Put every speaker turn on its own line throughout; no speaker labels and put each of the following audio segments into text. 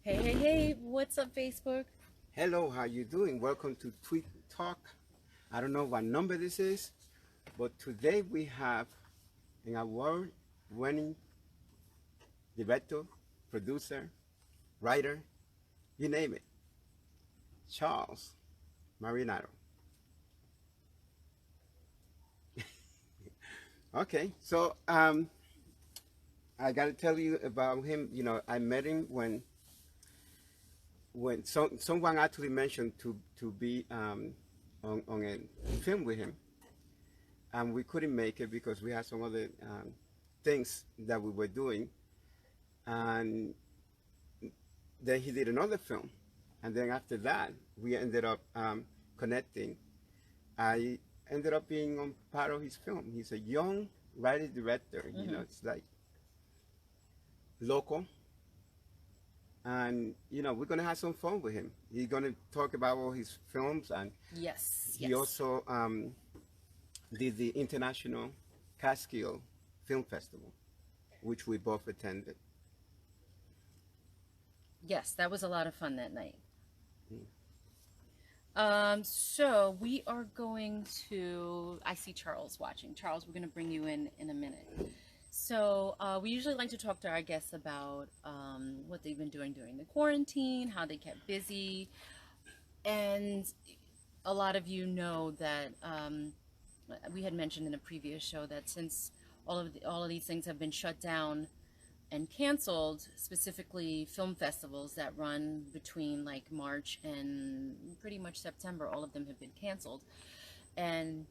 Hey, hey, hey, what's up, Facebook?
Hello, how you doing? Welcome to Tweed Talk. I don't know what number this is, but today we have an award-winning director, producer, writer, you name it, Charles Marinaro. Okay, so I got to tell you about him. I met him when someone actually mentioned to be on a film with him, and we couldn't make it because we had some other things that we were doing. And then he did another film, and then after that, we ended up connecting. I ended up being on part of his film. He's a young writer director. It's like local, and we're gonna have some fun with him. He's gonna talk about all his films, and
Yes,
he
yes.
also did the International Catskill Film Festival, which we both attended.
Yes, that was a lot of fun that night. So we are going to, I see Charles watching. Charles, we're going to bring you in a minute. So we usually like to talk to our guests about what they've been doing during the quarantine, how they kept busy, and a lot of you know that we had mentioned in a previous show that since all of these things have been shut down and canceled, specifically film festivals that run between like March and pretty much September, all of them have been canceled. And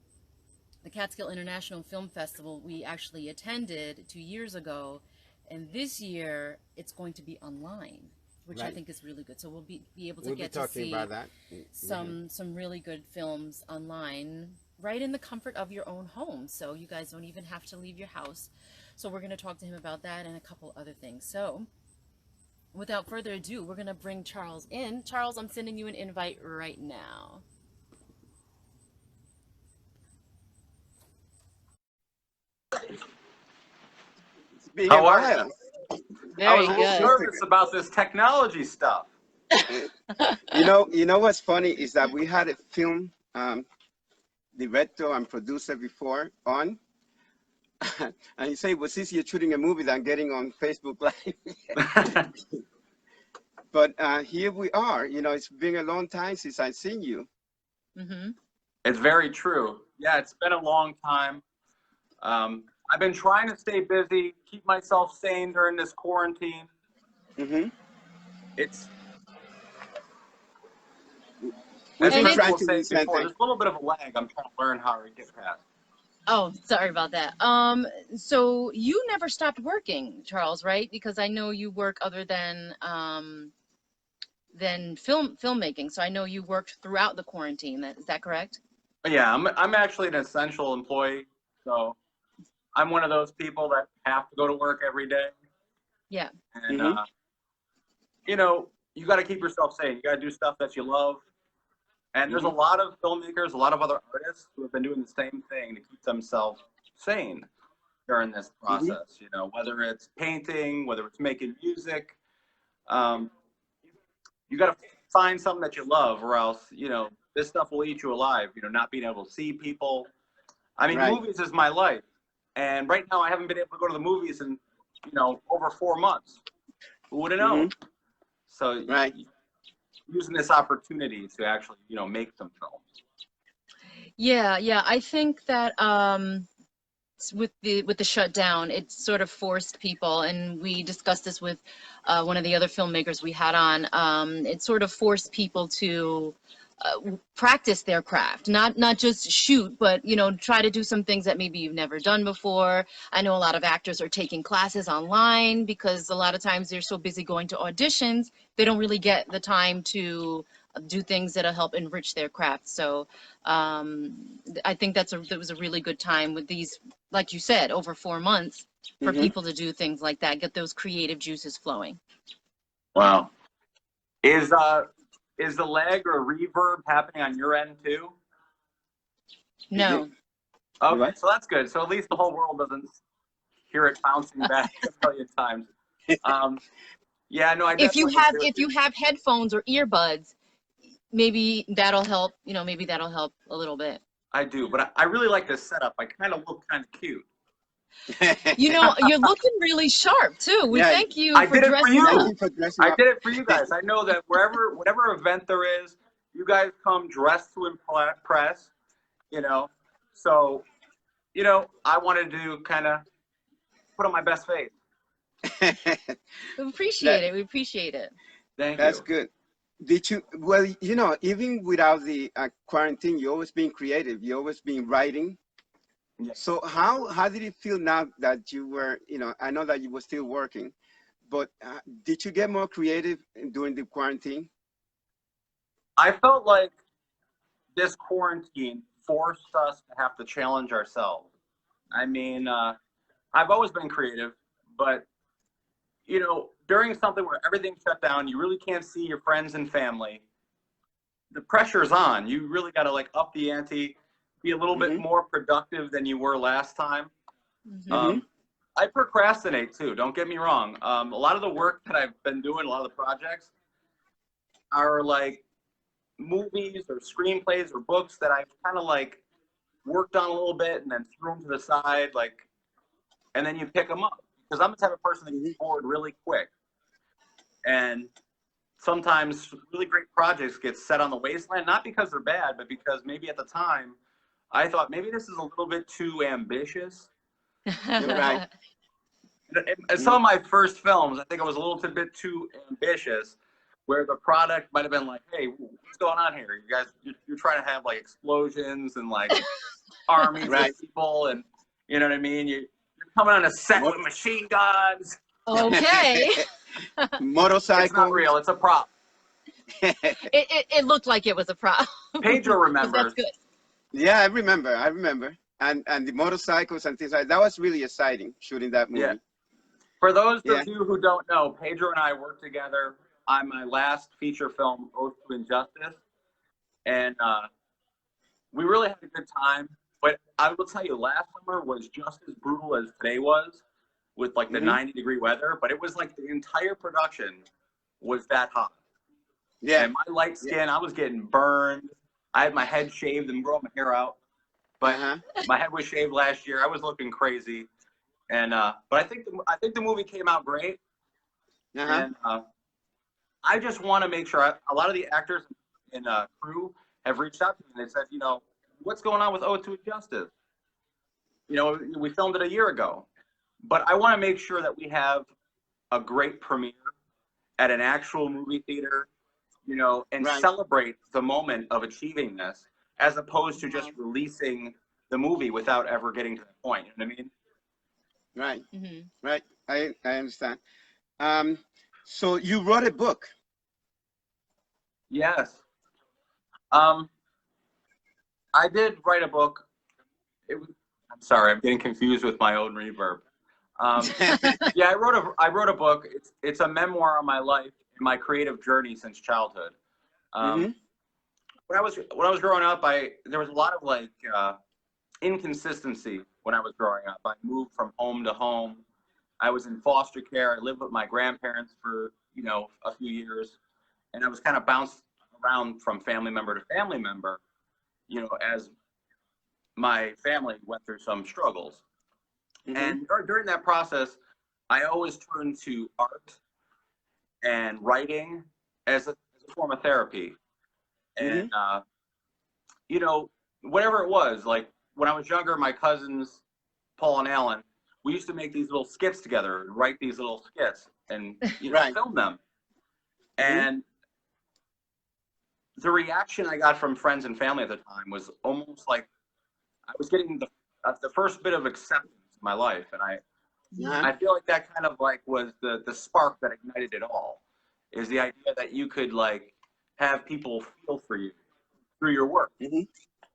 the Catskill International Film Festival we actually attended 2 years ago, and this year it's going to be online, which I
Right.
think is really good. So we'll be able to
We'll be
get to
talking
see
about that.
some really good films online right in the comfort of your own home, so you guys don't even have to leave your house. So we're going to talk to him about that and a couple other things. So without further ado, we're going to bring Charles in. Charles, I'm sending you an invite right now.
It's been a
How are you?
while.
I was
Very
a little
good.
nervous about this technology stuff.
You know what's funny is that we had a film director and producer before on, and he said it was easier shooting a movie than getting on Facebook Live. But here we are. It's been a long time since I've seen you.
Mm-hmm.
It's very true. Yeah, it's been a long time. I've been trying to stay busy, keep myself sane during this quarantine.
Hmm.
It's,
We've
as
been
And
Krista
trying
was
to do the
saying
same
before,
thing.
there's a little bit of a lag. I'm trying to learn how to get past.
oh, sorry about that. So you never stopped working, Charles, right? Because I know you work other than filmmaking. So I know you worked throughout the quarantine. Is that correct?
But yeah, I'm actually an essential employee, so I'm one of those people that have to go to work every day.
Yeah.
And
Hmm.
you got to keep yourself sane. You got to do stuff that you love. And there's a
Hmm.
lot of filmmakers, a lot of other artists who have been doing the same thing to keep themselves sane during this
Hmm.
process. Whether it's painting, whether it's making music, um, you got to find something that you love, or else this stuff will eat you alive. Not being able to see people. I mean,
Right.
movies is my life, and right now I haven't been able to go to the movies in over 4 months. Who would have known?
Hmm.
So
Right.
using this opportunity to actually make some films.
Yeah, yeah. I think that with the shutdown, it sort of forced people, and we discussed this with one of the other filmmakers we had on. It sort of forced people to practice their craft, not just shoot, but try to do some things that maybe you've never done before. I know a lot of actors are taking classes online because a lot of times they're so busy going to auditions, they don't really get the time to do things that'll help enrich their craft. So I think that was a really good time with these, like you said, over 4 months for
Hmm.
people to do things like that, get those creative juices flowing.
Wow. Is the lag or reverb happening on your end too?
Is it?
No.
You
Okay,
what?
so that's good. So at least the whole world doesn't hear it bouncing back a million times. Um, Yeah, no, I
If you
definitely
have
agree with
if
you.
you have headphones or earbuds, maybe that'll help. You know, maybe that'll help a little bit.
I do, but I really like this setup. I kind of look kind of cute.
You know, you're looking really sharp too. We
Yeah,
thank you
I
for
did it for
dressing
thank
up.
you.
you for dressing
I
up.
did it for you guys. I know that whatever event there is, you guys come dressed to impress, you know. So, I wanted to kind of put on my best face.
We appreciate
That
it. We appreciate it.
Thank
that's
you.
good. Did you? Well, even without the quarantine, you always been creative. You always been writing.
Yeah.
So how did it feel now that you were, I know that you were still working, but did you get more creative during the quarantine?
I felt like this quarantine forced us to have to challenge ourselves. I mean, I've always been creative, but during something where everything's shut down, you really can't see your friends and family. The pressure's on. You really got to like up the ante, be a little bit
Mm-hmm.
more productive than you were last time.
Mm-hmm.
I procrastinate too. Don't get me wrong. A lot of the work that I've been doing, a lot of the projects are like movies or screenplays or books that I've kind of like worked on a little bit and then threw them to the side, and then you pick them up. Because I'm the type of person that
Mm-hmm.
gets bored really quick. And sometimes really great projects get set on the wasteland, not because they're bad, but because maybe at the time I thought maybe this is a little bit too ambitious.
Right.
And some of my first films, I think I was a little bit too ambitious, where the product might have been like, hey, what's going on here? You guys, you're trying to have like explosions and like armies
Right.
of people, and you know what I mean? You're coming on a set with machine guns.
Okay.
Motorcycle.
It's not real. It's a prop.
It looked like it was a problem.
Pedro remembers.
That's good.
Yeah, I remember. And the motorcycles and things like that was really exciting shooting that movie.
Yeah. For those
Yeah.
of you who don't know, Pedro and I worked together on my last feature film, Oath to Injustice, and we really had a good time. But I will tell you, last summer was just as brutal as today was, with like the
Mhm.
90-degree weather. But it was like the entire production was that hot.
Yeah.
And my light skin, I was getting burned. I had my head shaved and growing my hair out, but
Uh-huh.
my head was shaved last year. I was looking crazy, and but I think the movie came out great.
Uh-huh.
And I just want to make sure a lot of the actors and crew have reached out to me and they said, what's going on with Ode to Injustice? We filmed it a year ago, but I want to make sure that we have a great premiere at an actual movie theater, and
Right.
celebrate the moment of achieving this, as opposed to just releasing the movie without ever getting to that point. You know what I mean?
Right.
Hmm.
Right. I understand. So you wrote a book.
Yes. I did write a book. I'm sorry, I'm getting confused with my own reverb. Yeah, I wrote a book. It's a memoir of my life and my creative journey since childhood.
Mm-hmm.
When I was growing up, there was a lot of inconsistency when I was growing up. I moved from home to home. I was in foster care. I lived with my grandparents for a few years, and I was kind of bounced around from family member to family member, as my family went through some struggles.
Mm-hmm.
And during that process, I always turned to art and writing as a form of therapy. And, whatever it was, like when I was younger, my cousins, Paul and Alan, we used to make these little skits together and write these little skits and,
Right.
film them. And the reaction I got from friends and family at the time was almost like I was getting the first bit of acceptance in my life. And I feel like that kind of was the spark that ignited it all, is the idea that you could have people feel for you through your work.
Mm-hmm.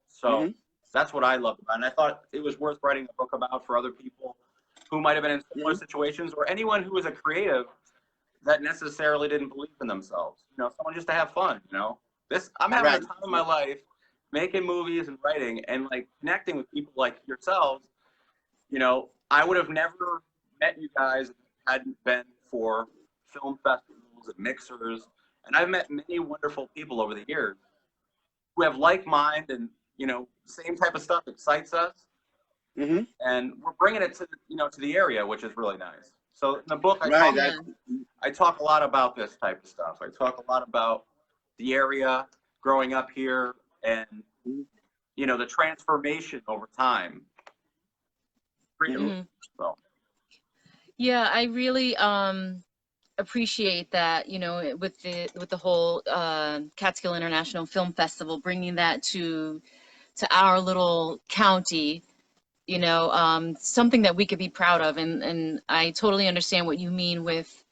So that's what I loved about it. And I thought it was worth writing a book about for other people who might have been in similar situations, or anyone who was a creative that necessarily didn't believe in themselves. Someone just to have fun. I'm having the time of my life, making movies and writing and connecting with people like yourselves. I would have never met you guys if it hadn't been for film festivals and mixers, and I've met many wonderful people over the years who have like mind and, you know, same type of stuff excites us.
Mm-hmm.
And we're bringing it to, you know, to the area, which is really nice. So in the book,
Right.
I talk a lot about this type of stuff. I talk a lot about the area, growing up here, and, you know, the transformation over time.
Mhm.
So.
Yeah, I really appreciate that, you know, with the whole Catskill International Film Festival, bringing that to our little county, you know, something that we could be proud of. And I totally understand what you mean with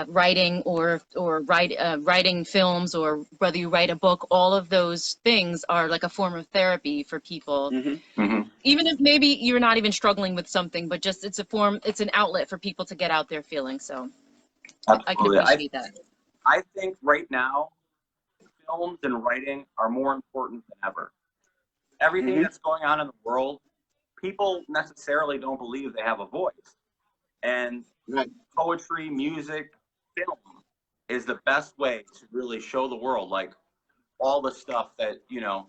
writing or writing films, or whether you write a book. All of those things are like a form of therapy for people.
Mm-hmm.
Mm-hmm.
Even if maybe you're not even struggling with something, but just it's an outlet for people to get out their feelings. So I can
Absolutely.
appreciate that.
I think right now, films and writing are more important than ever. Everything
Mm-hmm.
that's going on in the world, people necessarily don't believe they have a voice. And
Right.
poetry, music, film is the best way to really show the world, like, all the stuff that, you know,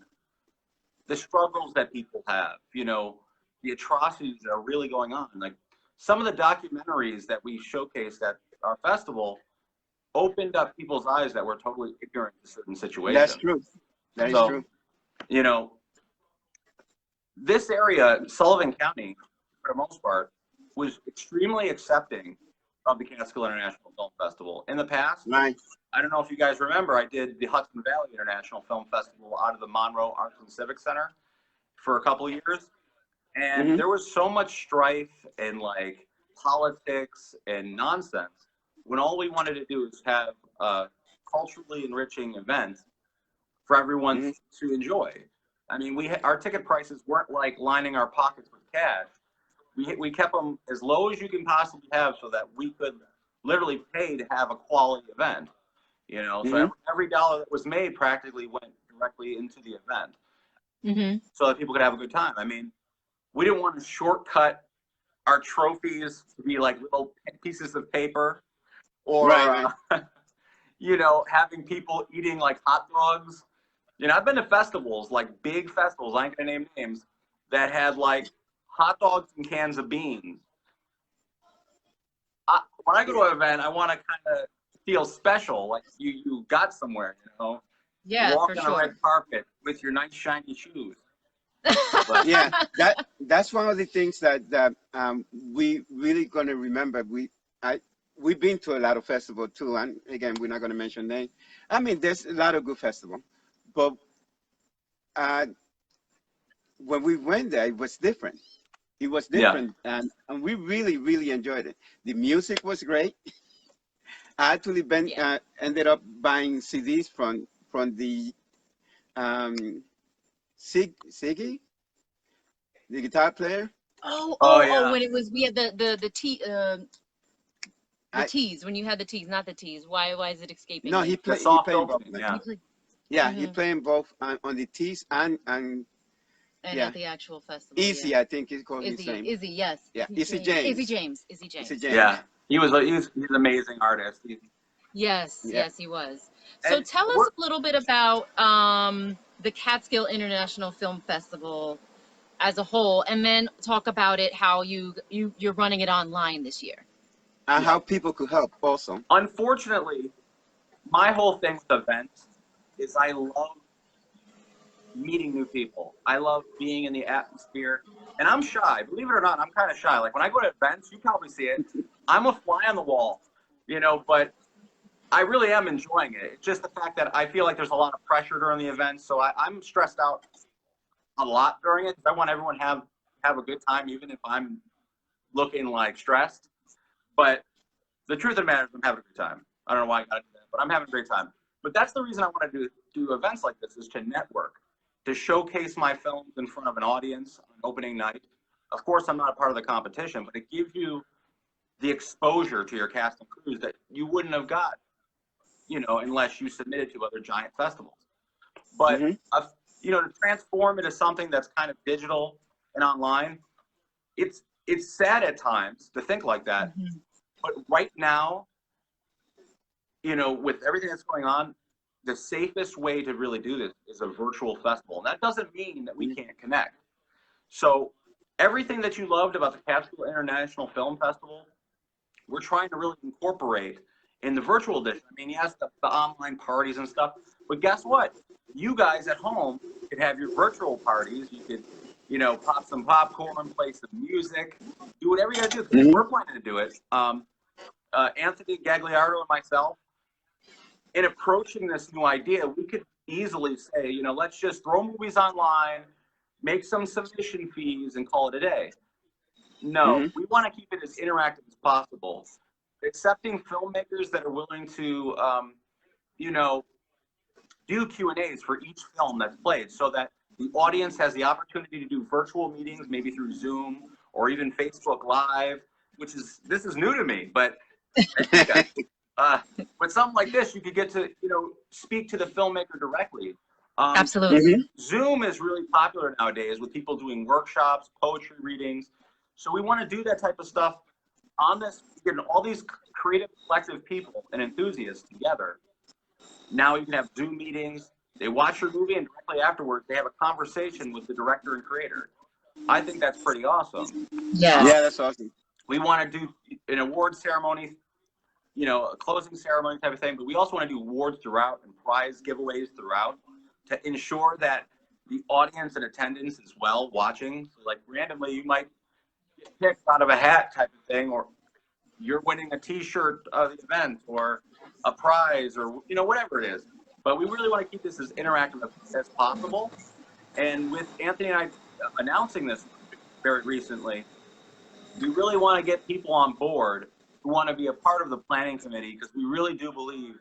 the struggles that people have, you know, the atrocities that are really going on. Like, some of the documentaries that we showcased at our festival opened up people's eyes that were totally ignorant to certain situations.
That's true. That is true.
You know, this area, Sullivan County, for the most part, was extremely accepting of the Catskill International Film Festival. In the past,
Right.
I don't know if you guys remember, I did the Hudson Valley International Film Festival out of the Monroe Arts and Civic Center for a couple of years. And
Mm-hmm.
there was so much strife and like politics and nonsense when all we wanted to do is have a culturally enriching event for everyone
Mm-hmm.
to enjoy. I mean, our ticket prices weren't like lining our pockets with cash. We kept them as low as you can possibly have so that we could literally pay to have a quality event. You know, so
Mm-hmm.
every dollar that was made practically went directly into the event,
Mm-hmm.
so that people could have a good time. I mean, we didn't want to shortcut our trophies to be like little pieces of paper, or
Right.
you know, having people eating like hot dogs. You know, I've been to festivals, like big festivals, I ain't gonna name names, that had like hot dogs and cans of beans. When I go to an event, I want to kind of feel special, like you got somewhere, you know.
Yeah,
Walk
for
on a red
sure.
carpet with your nice shiny shoes. But,
Yeah. That's one of the things that we really gonna remember. We've been to a lot of festivals too, and again, we're not gonna mention names. I mean, there's a lot of good festivals, but when we went there, it was different. It was
yeah,
different, and we really, really enjoyed it. The music was great. I actually
Yeah.
ended up buying CDs from the Siggy, the guitar player.
Oh yeah.
When it was, we had the
I
teas, when you had the teas, not the teas. Why is it escaping
No,
me?
The
he
soft
playing both.
opening, yeah.
You play,
Yeah, he
Mhm.
playing both on the tees and
and
yeah,
at the actual festival,
Easy.
yeah.
I think he's called his name.
Izzy, yes.
Yeah,
Izzy James.
Easy James.
Yeah. He's an amazing artist.
Yes,
Yeah.
yes, he was. So
And
tell us a little bit about the Catskill International Film Festival as a whole, and then talk about it, how you're running it online this year.
And how people could help also.
unfortunately, my whole thing with events is I love meeting new people. I love being in the atmosphere. And I'm shy. Believe it or not, I'm kind of shy. Like when I go to events, you probably see it. I'm a fly on the wall, you know, but I really am enjoying it. It's just the fact that I feel like there's a lot of pressure during the event. So I'm stressed out a lot during it because I want everyone to have a good time, even if I'm looking like stressed. But the truth of the matter is I'm having a good time. I don't know why I got to do that, but I'm having a great time. But that's the reason I want to do events like this, is to network, to showcase my films in front of an audience on opening night. Of course, I'm not a part of the competition, but it gives you the exposure to your cast and crews that you wouldn't have got, you know, unless you submitted to other giant festivals. But,
Mm-hmm.
you know, to transform it to something that's kind of digital and online, it's sad at times to think like that.
Mhm.
But right now, you know, with everything that's going on, the safest way to really do this is a virtual festival. And that doesn't mean that we can't connect. So everything that you loved about the Catskill International Film Festival, we're trying to really incorporate in the virtual edition. I mean, yes, the online parties and stuff, but guess what? You guys at home could have your virtual parties. You could, you know, pop some popcorn, play some music, do whatever you got to do.
Mhm.
We're planning to do it. Anthony Gagliardo and myself, in approaching this new idea, we could easily say, you know, let's just throw movies online, make some submission fees, and call it a day. No, we want to keep it as interactive as possible. Accepting filmmakers that are willing to, you know, do Q&As for each film that's played, so that the audience has the opportunity to do virtual meetings, maybe through Zoom or even Facebook Live, this is new to me, but with something like this, you could get to, you know, speak to the filmmaker directly.
Absolutely.
Zoom is really popular nowadays with people doing workshops, poetry readings. So we want to do that type of stuff on this, getting all these creative, collective people and enthusiasts together. Now you can have Zoom meetings. They watch your movie, and directly afterwards, they have a conversation with the director and creator. I think that's pretty awesome.
Yeah.
Yeah, that's awesome.
We want to do an award ceremony, you know, a closing ceremony type of thing, but we also want to do awards throughout and prize giveaways throughout to ensure that the audience in attendance is well watching. So like randomly, you might get picked out of a hat type of thing, or you're winning a T-shirt of the event or a prize, or, you know, whatever it is. But we really want to keep this as interactive as possible. And with Anthony and I announcing this very recently, we really want to get people on board who want to be a part of the planning committee, because we really do believe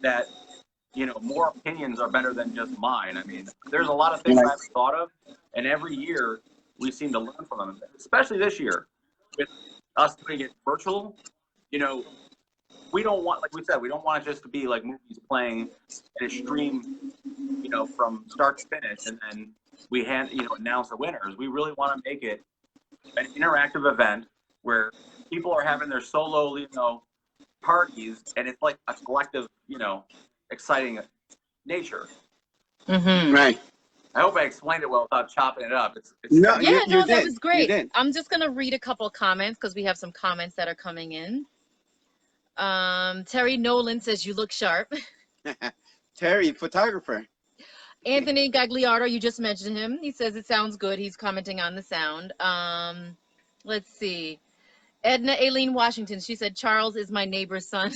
that, you know, more opinions are better than just mine. I mean, there's a lot of things I haven't thought of, and every year we seem to learn from them, especially this year with us doing it virtual. You know, we don't want, like we said, we don't want it just to be like movies playing in a stream, you know, from start to finish, and then we announce the winners. We really want to make it an interactive event where people are having their solo, you know, parties, and it's like a collective, you know, exciting nature.
Right.
I hope I explained it well without chopping it up.
No,
Yeah,
you
that
did.
was great.
You did.
I'm just gonna read a couple of comments because we have some comments that are coming in. Terry Nolan says you look sharp.
Terry, photographer.
Anthony Gagliardo, you just mentioned him. He says it sounds good. He's commenting on the sound. Let's see. Edna Aileen Washington, she said Charles is my neighbor's son.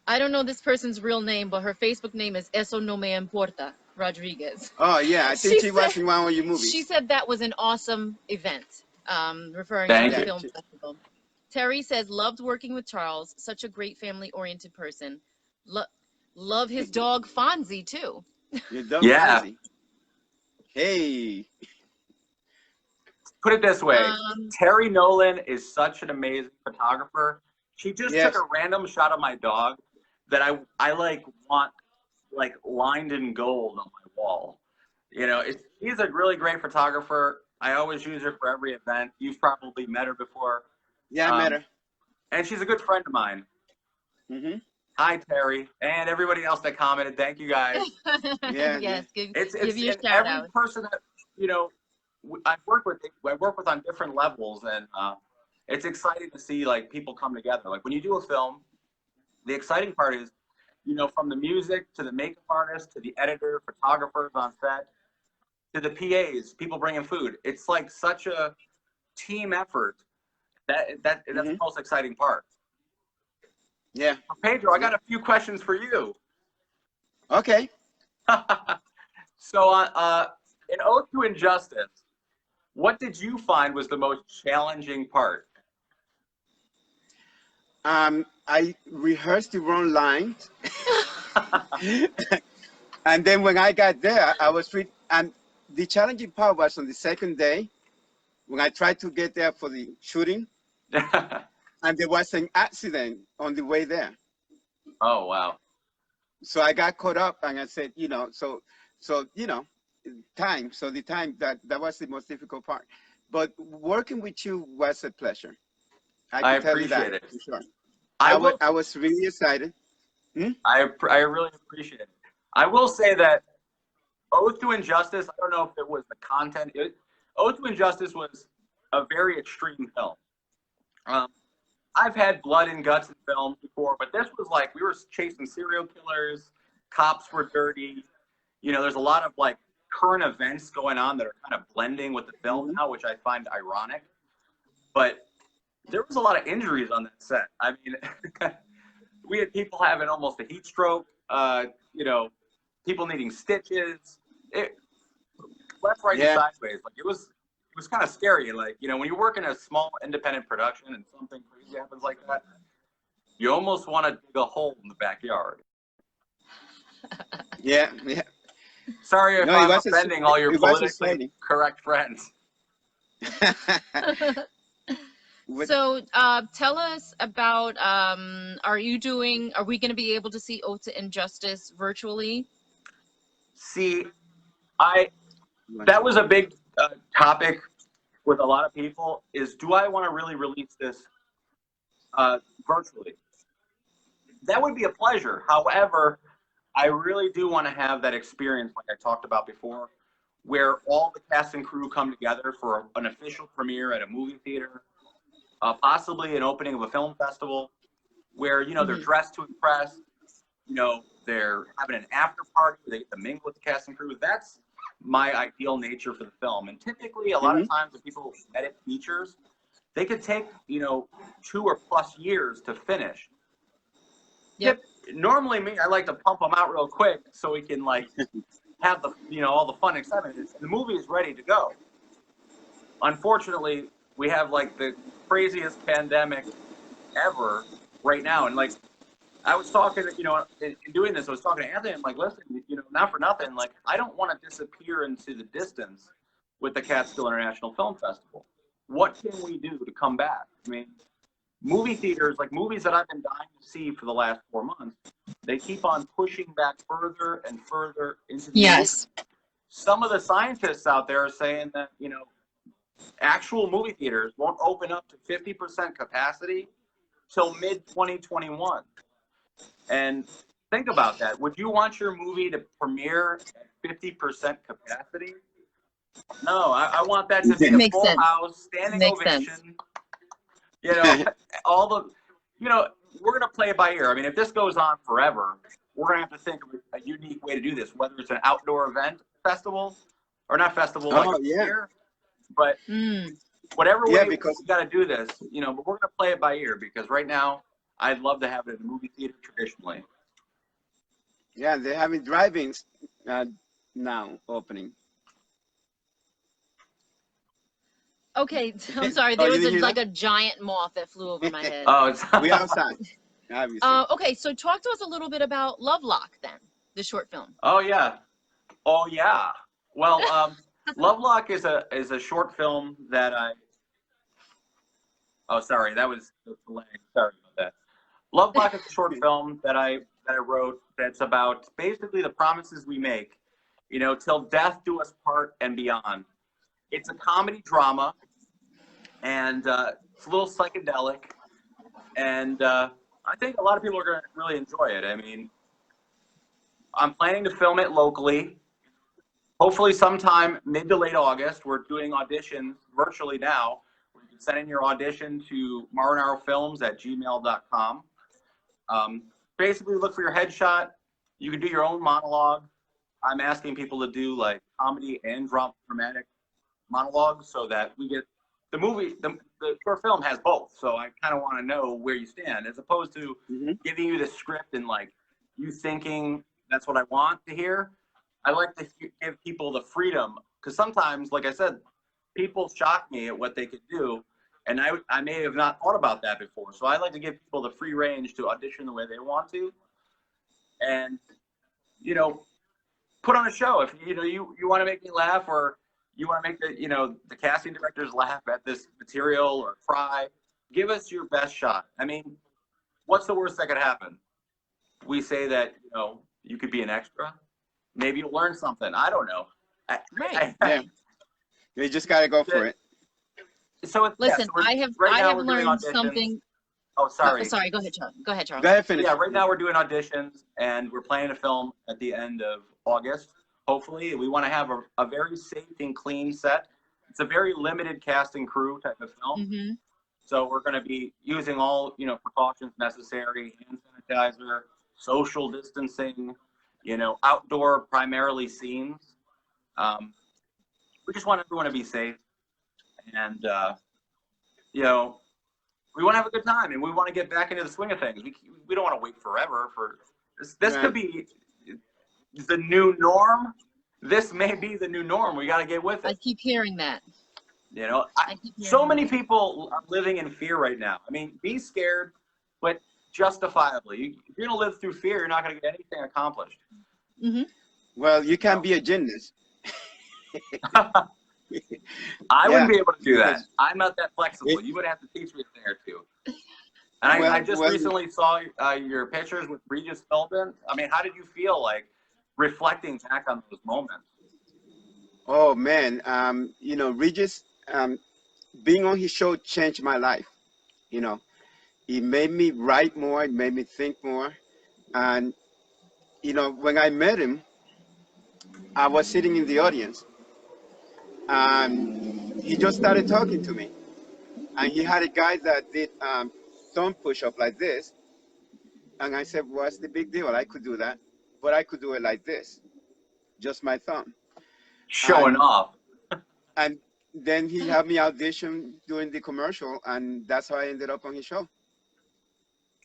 I don't know this person's real name, but her Facebook name is Eso No Me Importa Rodriguez.
Oh, yeah. I think she's watching one of your movies.
She said that was an awesome event, referring
Thank
to the
you.
film festival. Terry says, loved working with Charles. Such a great family-oriented person. Love his dog, Fonzie, too.
Your dog,
Yeah.
Fonzie. Hey.
Put it this way. Terry Nolan is such an amazing photographer. She just took a random shot of my dog that I like want like lined in gold on my wall. You know, she's a really great photographer. I always use her for every event. You've probably met her before.
Yeah, I met her.
And she's a good friend of mine. Hi, Terry, and everybody else that commented. Thank you guys.
Yeah.
Yes, give
It's
your shout
every
out.
person that, you know, I work with on different levels, and it's exciting to see like people come together. Like when you do a film, the exciting part is, you know, from the music to the makeup artist to the editor, photographers on set, to the PAs, people bringing food. It's like such a team effort. That's the most exciting part.
Yeah.
Pedro, I got a few questions for you.
Okay.
So, in Ode to Injustice, what did you find was the most challenging part?
I rehearsed the wrong lines. And then when I got there, I was free. And the challenging part was on the second day when I tried to get there for the shooting. And there was an accident on the way there.
Oh, wow.
So I got caught up, and I said, you know, so you know, time. So the time that was the most difficult part. But working with you was a pleasure. I
I
can tell you
appreciate
that
it.
for sure.
I will.
I was really excited. Hmm?
I really appreciate it. I will say that Oath to Injustice. I don't know if it was the content. Oath to Injustice was a very extreme film. Um, I've had blood and guts in films before, but this was like we were chasing serial killers, cops were dirty. You know, there's a lot of like current events going on that are kind of blending with the film now, which I find ironic. But there was a lot of injuries on that set. I mean, we had people having almost a heat stroke. You know, people needing stitches. Left, right, and
Yeah.
sideways. Like it was kind of scary. Like, you know, when you work in a small independent production and something crazy happens like that, you almost want to dig a hole in the backyard.
Yeah. Yeah.
Sorry if
No, it
I'm
was
offending all your
it was
politically
exciting.
correct friends.
So tell us about, are we going to be able to see Ode to Injustice virtually?
See, that was a big topic with a lot of people is, do I want to really release this virtually? That would be a pleasure. However, I really do want to have that experience like I talked about before, where all the cast and crew come together for an official premiere at a movie theater, possibly an opening of a film festival, where, you know, they're dressed to impress, you know, they're having an after party where they get to mingle with the cast and crew. That's my ideal nature for the film. And typically, a lot of times when people edit features, they could take, you know, 2 or plus years to finish.
Yep.
Normally, I like to pump them out real quick so we can like have the, you know, all the fun and excitement. The movie is ready to go. Unfortunately, we have like the craziest pandemic ever right now, and like I was talking, you know, in doing this, I was talking to Anthony. I'm like, listen, you know, not for nothing, like I don't want to disappear into the distance with the Catskill International Film Festival. What can we do to come back? I mean, movie theaters, like movies that I've been dying to see for the last 4 months, they keep on pushing back further and further into the
Yes.
Some of the scientists out there are saying that, you know, actual movie theaters won't open up to 50% capacity till mid-2021. And think about that. Would you want your movie to premiere at 50% capacity? No, I want that to be a
Makes
full
sense.
house, standing
Makes
ovation.
sense.
You know, all the, you know, we're going to play it by ear. I mean, if this goes on forever, we're going to have to think of a unique way to do this, whether it's an outdoor event festival or not festival like here, but whatever way we got to do this, you know, but we're going to play it by ear because right now I'd love to have it in a movie theater traditionally.
Yeah, they're having drive-ins now opening.
Okay, I'm sorry. There was like a giant moth that flew over my head.
Oh, it's
we outside. Obviously.
Okay, so talk to us a little bit about Lovelock then, the short film.
Oh yeah. Well, Lovelock is a short film that oh, sorry, that was the delay. Sorry about that. Lovelock is a short film that I wrote that's about basically the promises we make, you know, till death do us part and beyond. It's a comedy drama, and it's a little psychedelic, and I think a lot of people are going to really enjoy it. I mean, I'm planning to film it locally. Hopefully sometime mid to late August. We're doing auditions virtually now. You can send in your audition to marinarofilms@gmail.com. Basically, look for your headshot. You can do your own monologue. I'm asking people to do like comedy and dramatic monologues so that we get the movie. The short film has both, so I kind of want to know where you stand, as opposed to giving you the script and like you thinking that's what I want to hear. I like to give people the freedom, because sometimes, like I said, people shock me at what they could do, and I may have not thought about that before. So I like to give people the free range to audition the way they want to, and, you know, put on a show. If you know you want to make me laugh, or you want to make the casting directors laugh at this material or cry, give us your best shot. I mean, what's the worst that could happen? We say that, you know, you could be an extra. Maybe you'll learn something. I don't know.
Right.
Yeah. You just got to go for it.
So it's, yeah,
Listen,
so we're,
I have
right
I
now
have
we're doing
learned
auditions.
something.
Oh,
Oh,
sorry.
sorry. Go ahead, Charles. Go ahead,
Go
Charles.
ahead, finish.
Yeah, right now we're doing auditions, and we're planning to film at the end of August. Hopefully, we want to have a very safe and clean set. It's a very limited cast and crew type of film,
Mm-hmm.
so we're going to be using all precautions necessary: hand sanitizer, social distancing, outdoor primarily scenes. We just want everyone to be safe, and you know, we want to have a good time, and we want to get back into the swing of things. We don't want to wait forever for this. This could
Right.
be the new norm. This may be the new norm. We got to get with
I
it.
keep hearing that. I keep
So
hearing
many
that.
people are living in fear right now. I mean, be scared, but justifiably. If you're going to live through fear, you're not going to get anything accomplished.
Mm-hmm.
Well, you can
No.
be a gymnast.
I
Yeah,
wouldn't be able to do that.
because
I'm not that flexible.
it,
You would have to teach me a thing or two. And I just
well,
recently saw your pictures with Regis Philbin. I mean, how did you feel like reflecting back on those moments?
oh man, Regis, being on his show changed my life. You know, it made me write more. It made me think more. And when I met him, I was sitting in the audience, and he just started talking to me. And he had a guy that did thumb push-up like this, and I said, "What's the big deal? I could do that, but I could do it like this, just my thumb."
Showing
And
off.
and then he had me audition doing the commercial, and that's how I ended up on his show.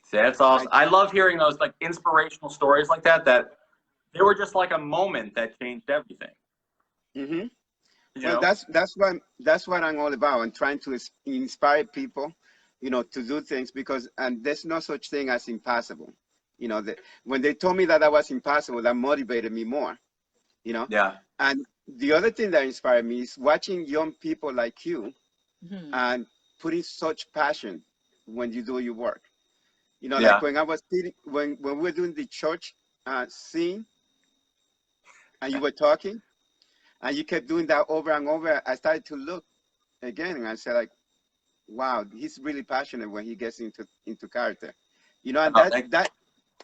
See, that's awesome.
I,
I love hearing those like inspirational stories like that. That they were just like a moment that changed everything.
hmm
You
Well,
know?
that's what I'm all about, and trying to inspire people, to do things, because and there's no such thing as impossible. When they told me that was impossible, that motivated me more. You know,
Yeah.
and the other thing that inspired me is watching young people like you
Mm-hmm.
and putting such passion when you do your work. Like
Yeah.
when I was when we were doing the church scene, and you were talking, and you kept doing that over and over, I started to look again, and I said, like, wow, he's really passionate when he gets into character. And
Oh,
that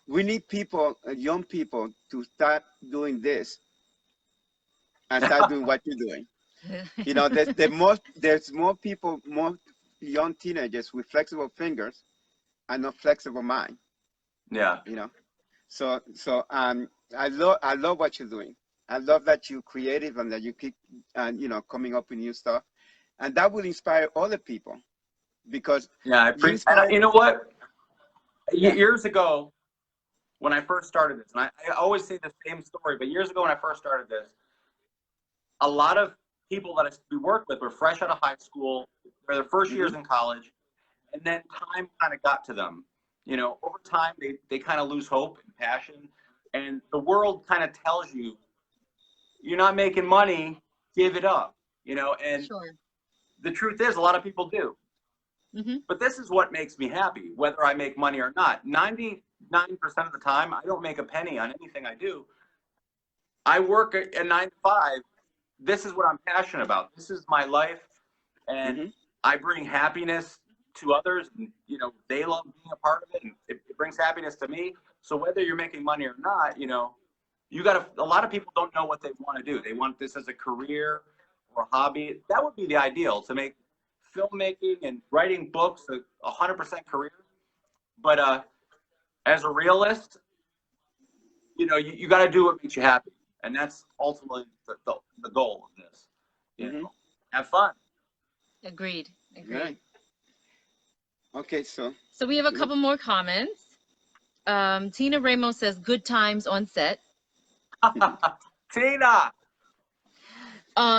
we need people, young people, to start doing this and start doing what you're doing. There's more people, more young teenagers with flexible fingers and not flexible mind.
yeah.
You know, so I love what you're doing. I love that you're creative and that you keep coming up with new stuff, and that will inspire other people, because
Yeah. I
you
appreciate. And
inspire.
you know what?
Yeah.
Years ago, when I first started this, and I always say the same story, but years ago when I first started this, a lot of people that we worked with were fresh out of high school, they're their first
hmm
years in college, and then time kind of got to them. Over time, they kind of lose hope and passion, and the world kind of tells you, you're not making money, give it up, and
Sure.
the truth is, a lot of people do.
Mm-hmm.
But this is what makes me happy, whether I make money or not. 99% of the time, I don't make a penny on anything I do. I work a 9 to 5. This is what I'm passionate about. This is my life, and
hmm
I bring happiness to others, and they love being a part of it, and it brings happiness to me. So whether you're making money or not, you got to. A lot of people don't know what they want to do. They want this as a career or a hobby. That would be the ideal, to make filmmaking and writing books a 100% career. But as a realist, you got to do what makes you happy, and that's ultimately the goal of this.
hmm
Have fun.
Agreed. Agreed.
Right. Okay. So
So we have a couple more comments. Tina Ramos says, "Good times on set."
Tina.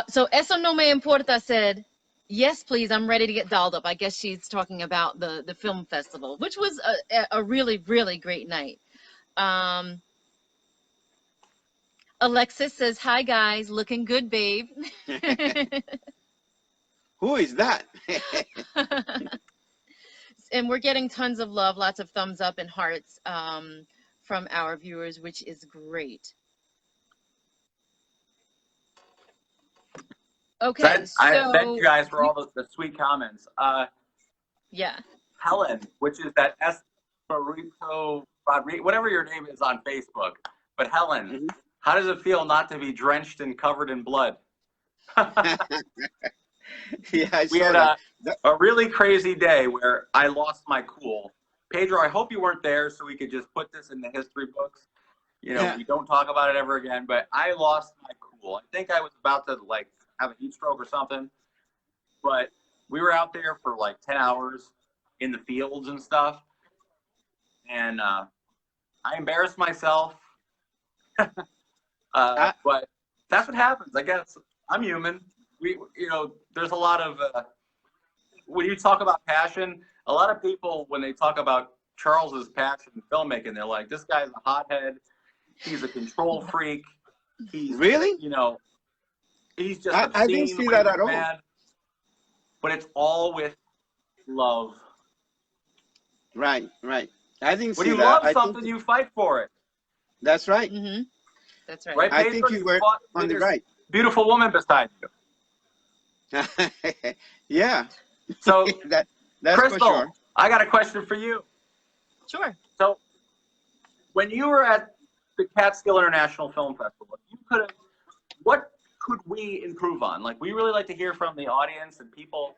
So Eso no me importa said, "Yes, please. I'm ready to get dolled up." I guess she's talking about the film festival, which was a really, really great night. Alexis says, "Hi guys, looking good, babe."
who is that?
And we're getting tons of love, lots of thumbs up and hearts from our viewers, which is great. Okay,
I thank
so
you guys for all the sweet comments.
yeah.
Helen, which is that Esperito Rodriguez, whatever your name is on Facebook. But Helen, how does it feel not to be drenched and covered in blood?
Yeah, I
We
saw
had
that.
a really crazy day where I lost my cool. Pedro, I hope you weren't there so we could just put this in the history books. You know, we don't talk about it ever again, but I lost my cool. I think I was about to like have a heat stroke or something, but we were out there for like 10 hours in the fields and stuff. And I embarrassed myself, but that's what happens. I guess I'm human. There's a lot of, when you talk about passion, a lot of people, when they talk about Charles's passion in filmmaking, they're like, this guy's a hothead. He's a control freak. He's
Really?
He's just
I didn't
obscene
see
when
that
he's
at all.
mad. But it's all with love.
Right. I didn't
When
see
you
that.
love something, you fight for it.
That's right.
Mm-hmm. That's right.
Right,
I
Pedro?
think you were
fought
on the
this
right.
beautiful woman beside you.
Yeah.
So,
that's
Crystal,
for sure.
I got a question for you.
Sure.
So, when you were at the Catskill International Film Festival, what could we improve on? Like, we really like to hear from the audience and people,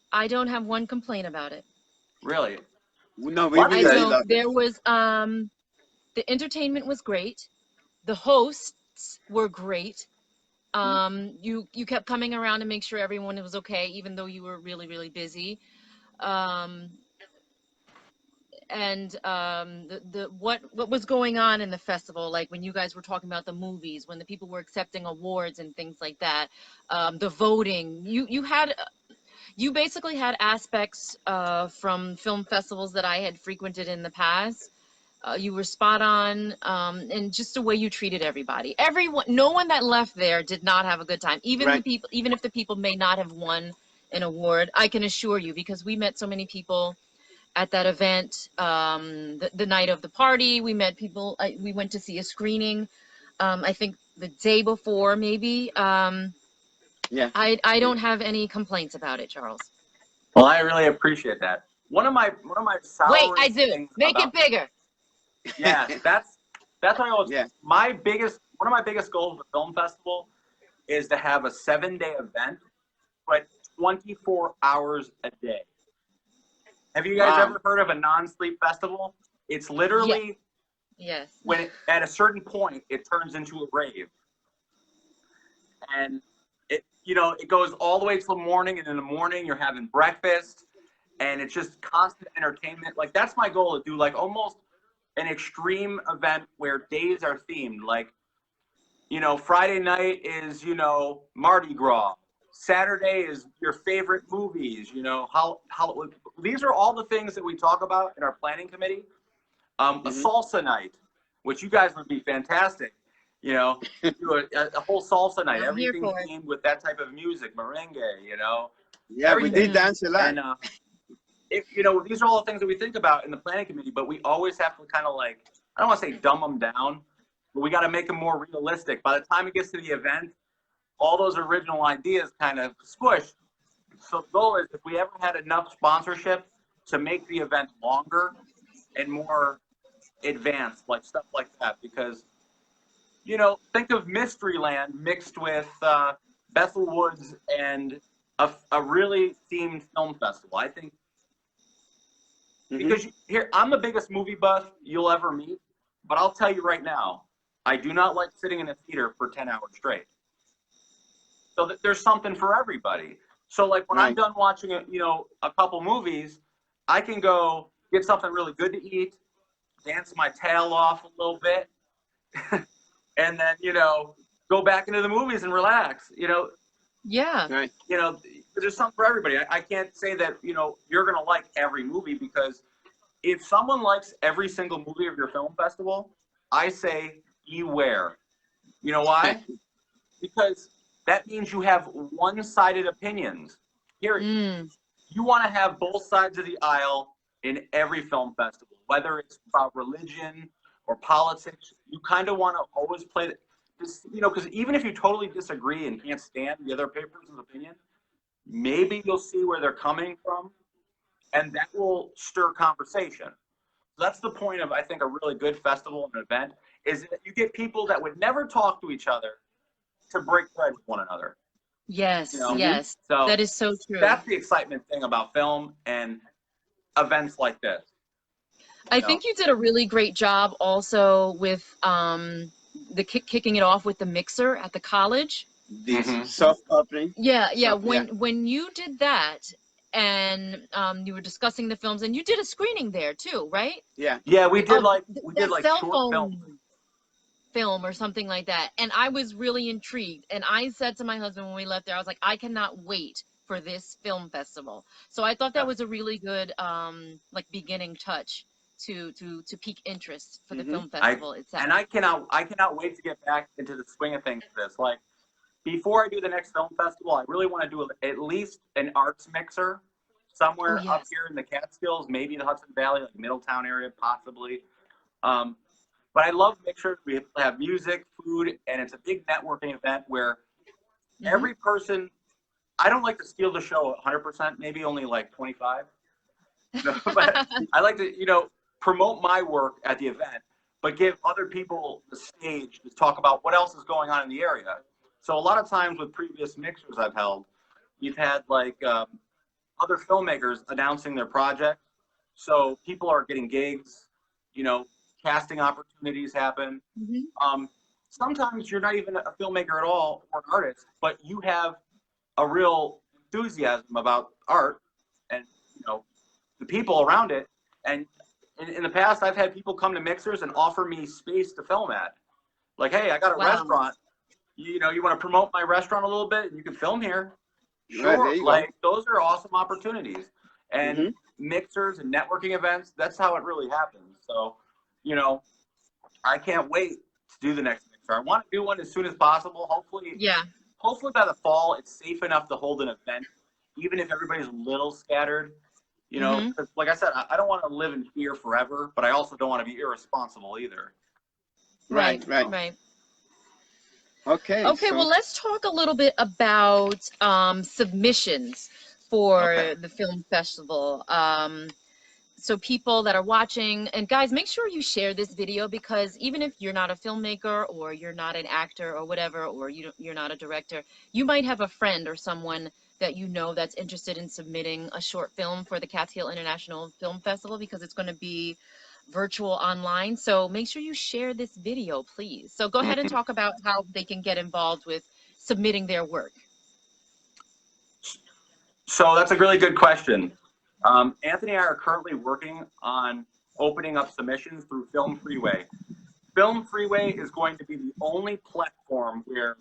I don't have one complaint about it.
Really?
No, we
What?
really
I
did
don't.
love it.
There was the entertainment was great. The hosts were great. You kept coming around to make sure everyone was okay, even though you were really, really busy. What was going on in the festival, like when you guys were talking about the movies, when the people were accepting awards and things like that, the voting, you basically had aspects from film festivals that I had frequented in the past. You were spot on, and just the way you treated everybody. Everyone, no one that left there did not have a good time. Even the people, even if the people may not have won an award, I can assure you, because we met so many people at that event. The night of the party, we met people. We went to see a screening. I think the day before, maybe.
Yeah.
I don't have any complaints about it, Charles.
Well, I really appreciate that. One of my
Wait, I
sourest
do.
things
Make it bigger.
Yeah, that's what I was.
Yeah.
One of my biggest goals of the film festival is to have a 7-day event, but 24 hours a day. Have you guys ever heard of a non-sleep festival? It's literally
yes.
when at a certain point it turns into a rave, and it goes all the way till the morning, and in the morning you're having breakfast, and it's just constant entertainment. Like, that's my goal, to do like almost an extreme event where days are themed. Like, Friday night is, Mardi Gras. Saturday is your favorite movies. How these are all the things that we talk about in our planning committee. A salsa night, which you guys would be fantastic. Do a whole salsa night,
I'm here
everything
for it.
themed with that type of music, merengue.
Yeah, we did dance a lot.
And these are all the things that we think about in the planning committee, but we always have to kind of like, I don't want to say dumb them down, but we got to make them more realistic. By the time it gets to the event, all those original ideas kind of squish. So the goal is, if we ever had enough sponsorship to make the event longer and more advanced, like stuff like that, because, think of Mysteryland mixed with Bethel Woods and a really themed film festival. I think, because I'm the biggest movie buff you'll ever meet, but I'll tell you right now, I do not like sitting in a theater for 10 hours straight. So that there's something for everybody. So like when I'm done watching a couple movies, I can go get something really good to eat, dance my tail off a little bit, and then go back into the movies and relax.
Yeah.
Right.
There's something for everybody. I can't say that you're gonna like every movie, because if someone likes every single movie of your film festival, I say beware. You know why? Because that means you have one-sided opinions. Here, you want to have both sides of the aisle in every film festival, whether it's about religion or politics, you kind of want to always play this, you know, because even if you totally disagree and can't stand the other person's opinion, maybe you'll see where they're coming from, and that will stir conversation. So that's the point of, I think, a really good festival and event, is that you get people that would never talk to each other to break bread with one another.
Yes,
You know?
yes,
So
that is so true.
that's the excitement thing about film and events like this.
I think you did a really great job also with the kicking it off with the mixer at the college.
This soft opening.
Yeah, yeah.
So,
When you did that, and you were discussing the films, and you did a screening there too, right?
Yeah.
Yeah, we did like
cell
short
phone
films.
film or something like that, and I was really intrigued. And I said to my husband when we left there, I was like, I cannot wait for this film festival. So I thought that was a really good like beginning touch to pique interest for the film festival itself.
And I cannot wait to get back into the swing of things for this. Like, before I do the next film festival, I really want to do at least an arts mixer somewhere up here in the Catskills, maybe the Hudson Valley, like Middletown area, possibly. But I love mixers. We have music, food, and it's a big networking event where every person, I don't like to steal the show 100%, maybe only like 25. But I like to, you know, promote my work at the event, but give other people the stage to talk about what else is going on in the area. So a lot of times with previous mixers I've held, you've had like other filmmakers announcing their project. So people are getting gigs, you know, casting opportunities happen. Sometimes you're not even a filmmaker at all or an artist, but you have a real enthusiasm about art and, you know, the people around it. And in the past, I've had people come to mixers and offer me space to film at. Like, hey, I got a restaurant. You know, you want to promote my restaurant a little bit and you can film here. Sure. Like, those are awesome opportunities. And mixers and networking events, that's how it really happens. So, you know, I can't wait to do the next mixer. I want to do one as soon as possible. Hopefully by the fall, it's safe enough to hold an event, even if everybody's a little scattered. You know, because like I said, I don't want to live in fear forever, but I also don't want to be irresponsible either.
Right.
Okay.
Okay, well, let's talk a little bit about submissions for the film festival. So people that are watching, and guys, make sure you share this video, because even if you're not a filmmaker or you're not an actor or whatever, or you're not a director, you might have a friend or someone that you know that's interested in submitting a short film for the Catskill International Film Festival, because it's going to be virtual online. So make sure you share this video, please. So go ahead and talk about how they can get involved with submitting their work.
So that's a really good question. Anthony and I are currently working on opening up submissions through Film Freeway. Film Freeway is going to be the only platform where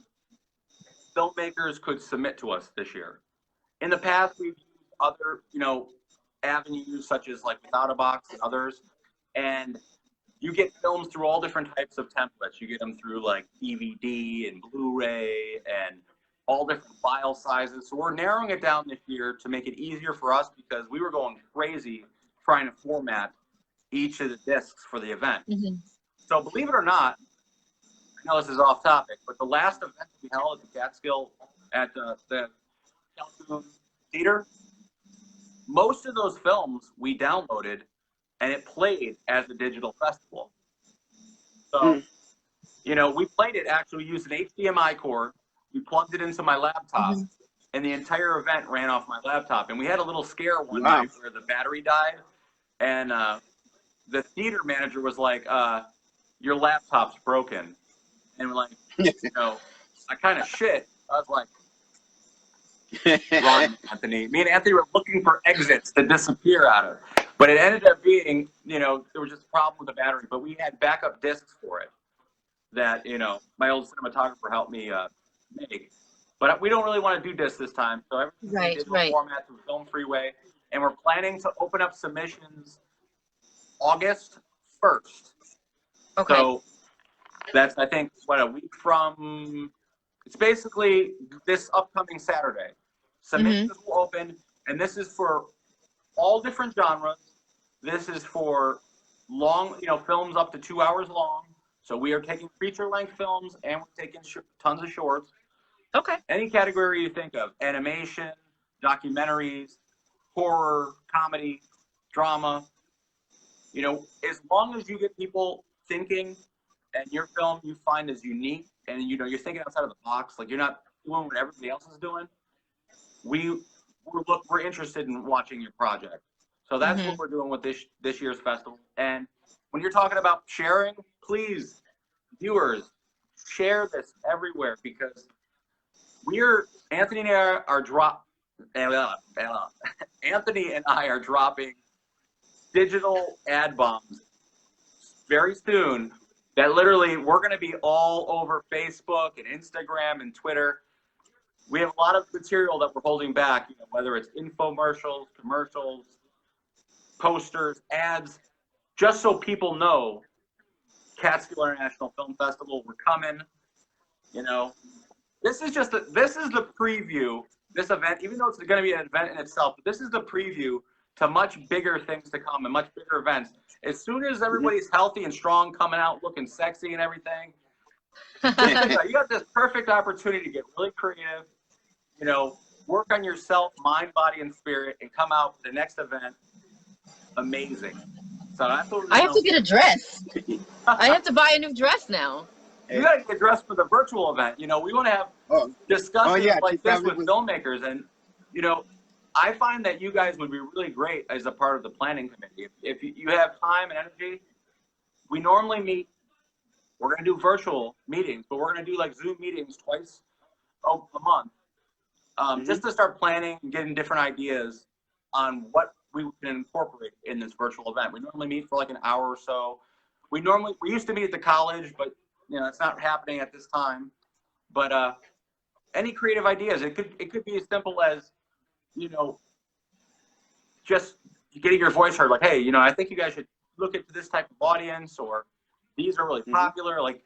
filmmakers could submit to us this year. In the past, we've used other, you know, avenues such as like Without a Box and others, and you get films through all different types of templates. You get them through like DVD and Blu-ray and all different file sizes. So we're narrowing it down this year to make it easier for us, because we were going crazy trying to format each of the discs for the event. So believe it or not, I know this is off topic, but the last event we held at the Catskill at the Calhoun Theater, most of those films we downloaded and it played as a digital festival. So, you know, we played it, actually, we used an HDMI cord. We plugged it into my laptop, and the entire event ran off my laptop. And we had a little scare one night where the battery died, and the theater manager was like, your laptop's broken. And we're like, you know, I kind of shit. I was like, run, Anthony. Me and Anthony were looking for exits to disappear out of. But it ended up being, you know, there was just a problem with the battery. But we had backup discs for it that, you know, my old cinematographer helped me make. But we don't really want to do discs this time. So everything's in digital format through Film Freeway. And we're planning to open up submissions August 1st. So that's, I think, what, a week from, it's basically this upcoming Saturday. Submissions will open, and this is for all different genres. This is for long, films up to 2 hours long. So we are taking feature-length films and we're taking tons of shorts.
Okay.
Any category you think of: animation, documentaries, horror, comedy, drama. As long as you get people thinking, and your film you find is unique, and you're thinking outside of the box, like you're not doing what everybody else is doing. We're interested in watching your project. So that's what we're doing with this year's festival. And when you're talking about sharing, please, viewers, share this everywhere, because Anthony and I are dropping digital ad bombs very soon that literally we're going to be all over Facebook and Instagram and Twitter. We have a lot of material that we're holding back, whether it's infomercials, commercials, posters, ads, just so people know Catskill International Film Festival, we're coming. This is the preview. This event, even though it's going to be an event in itself, but this is the preview to much bigger things to come and much bigger events. As soon as everybody's healthy and strong, coming out looking sexy and everything, you got this perfect opportunity to get really creative, work on yourself, mind, body, and spirit, and come out with the next event amazing. So that's what
I have to get a dress. I have to buy a new dress now.
You got to get dressed for the virtual event. We want to have discussions like this with filmmakers. And, I find that you guys would be really great as a part of the planning committee. If you have time and energy, we normally meet. We're going to do virtual meetings, but we're going to do like Zoom meetings twice a month, just to start planning and getting different ideas on what we can incorporate in this virtual event. We normally meet for like an hour or so. We used to meet at the college, but it's not happening at this time. But any creative ideas, it could be as simple as, just getting your voice heard. Like, hey, I think you guys should look into this type of audience, or these are really popular. Like,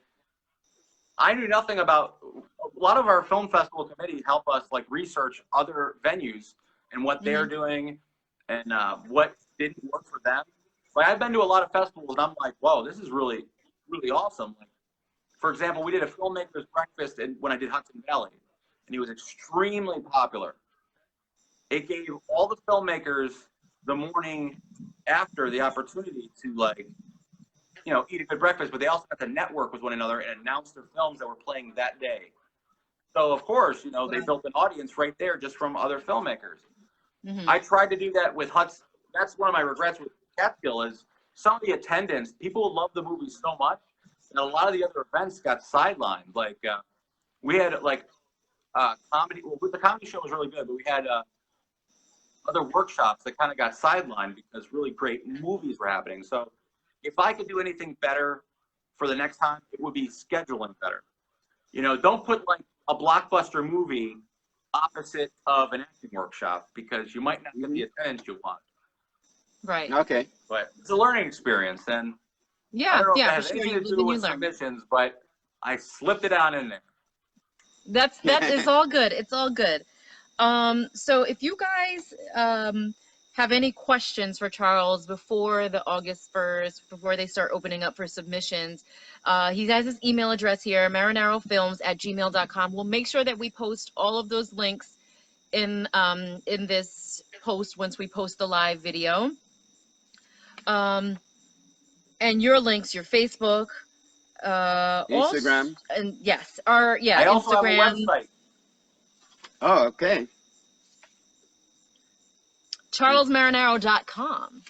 I knew nothing about. A lot of our film festival committees help us like research other venues and what they're doing, and what didn't work for them. Like, I've been to a lot of festivals, and I'm like, whoa, this is really, really awesome. Like, for example, we did a filmmakers breakfast when I did Hudson Valley, and it was extremely popular. It gave all the filmmakers the morning after the opportunity to eat a good breakfast, but they also got to network with one another and announce their films that were playing that day. So of course, they built an audience right there just from other filmmakers. I tried to do that with Hudson. That's one of my regrets with Catskill is some of the attendance. People love the movie so much, and a lot of the other events got sidelined. Like we had comedy. Well, the comedy show was really good, but we had other workshops that kind of got sidelined because really great movies were happening. So if I could do anything better for the next time, it would be scheduling better. Don't put like a blockbuster movie opposite of an acting workshop, because you might not get the attendance you want.
Right.
Okay.
But it's a learning experience, and I don't know if it has anything to do with submissions, but I slipped it on in there.
That is all good. It's all good. So if you guys have any questions for Charles before the August 1st, before they start opening up for submissions, he has his email address here, marinarofilms@gmail.com. We'll make sure that we post all of those links in this post once we post the live video. And your links, your Facebook,
Instagram,
and yes,
I also
Instagram.
have a website.
Oh, okay.
CharlesMarinaro.com.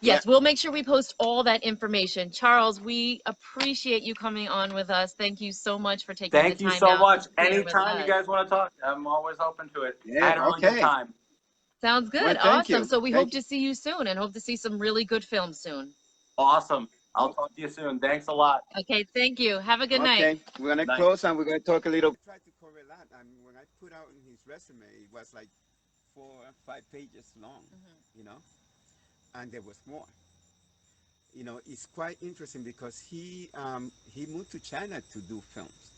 Yes, we'll make sure we post all that information. Charles, we appreciate you coming on with us. Thank you so much for taking the time.
Thank you so much.
to share with
Anytime you
us.
guys want to talk, I'm always open to it.
Yeah,
I had a really good time.
Sounds good.
Well, thank
Awesome.
you.
So we
Thank
hope to see you soon, and hope to see some really good films soon.
Awesome. I'll talk to you soon. Thanks a lot.
Okay, thank you. Have a good night.
Okay, we're going to
Night.
close and we're going to talk a little. I tried to cover a lot. I mean, when I put out his resume, it was like 4 or 5 pages long, and there was more. It's quite interesting because he moved to China to do films.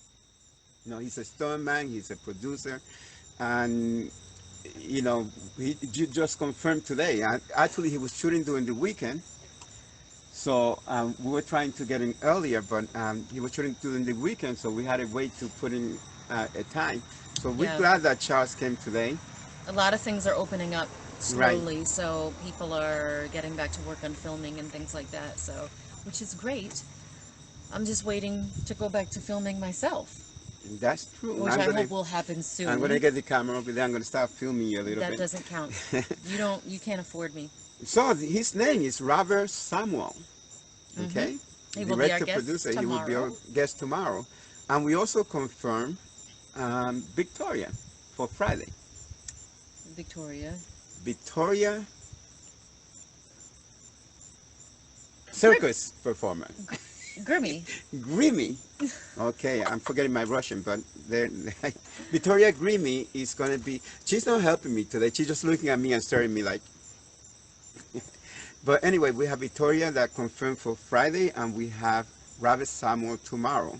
He's a stuntman, he's a producer, and he just confirmed today. Actually, he was shooting during the weekend, So we were trying to get in earlier, but he was shooting during the weekend, so we had to wait to put in a time. So we're
Yeah.
glad that Charles came today.
A lot of things are opening up
Right.
slowly, so people are getting back to work on filming and things like that. So, which is great. I'm just waiting to go back to filming myself,
That's true.
which I hope will happen soon.
I'm gonna get the camera over there. I'm gonna start filming you a little
That
bit.
doesn't count. You can't afford me.
So his name is Robert Samuel. Okay.
He will be our
Director,
guest
producer. He will be our
tomorrow.
guest tomorrow, and we also confirmed Victoria for Friday.
Victoria.
Victoria circus performer.
Grimmy.
Grimmy. Okay, I'm forgetting my Russian, but Victoria Grimmy is going to be, she's not helping me today. She's just looking at me and staring at me like. But anyway, we have Victoria that confirmed for Friday, and we have Robert Samuel tomorrow.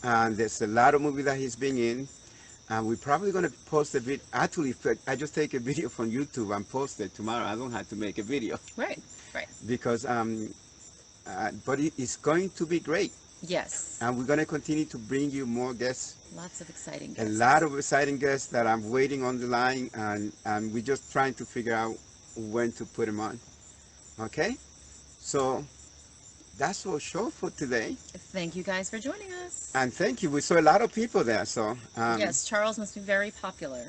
And there's a lot of movies that he's been in. And we're probably going to post a video. Actually, I just take a video from YouTube and post it tomorrow. I don't have to make a video.
Right.
Because, but it's going to be great.
Yes.
And we're going to continue to bring you more guests.
Lots of exciting
A
guests.
lot of exciting guests that I'm waiting on the line. And we're just trying to figure out when to put them on. Okay? So that's our show for today.
Thank you guys for joining us.
And thank you. We saw a lot of people there. So
Yes, Charles must be very popular.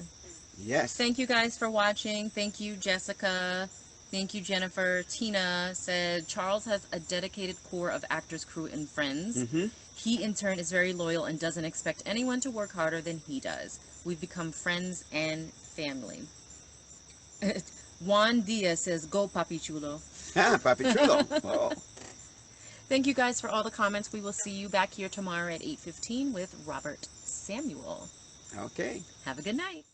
yes.
Thank you guys for watching. Thank you, Jessica. Thank you, Jennifer. Tina said Charles has a dedicated core of actors, crew, and friends. He, in turn, is very loyal and doesn't expect anyone to work harder than he does. We've become friends and family. Juan Diaz says, "Go, Papi Chulo."
Papi Chulo. Oh.
Thank you guys for all the comments. We will see you back here tomorrow at 8:15 with Robert Samuel.
Okay.
Have a good night.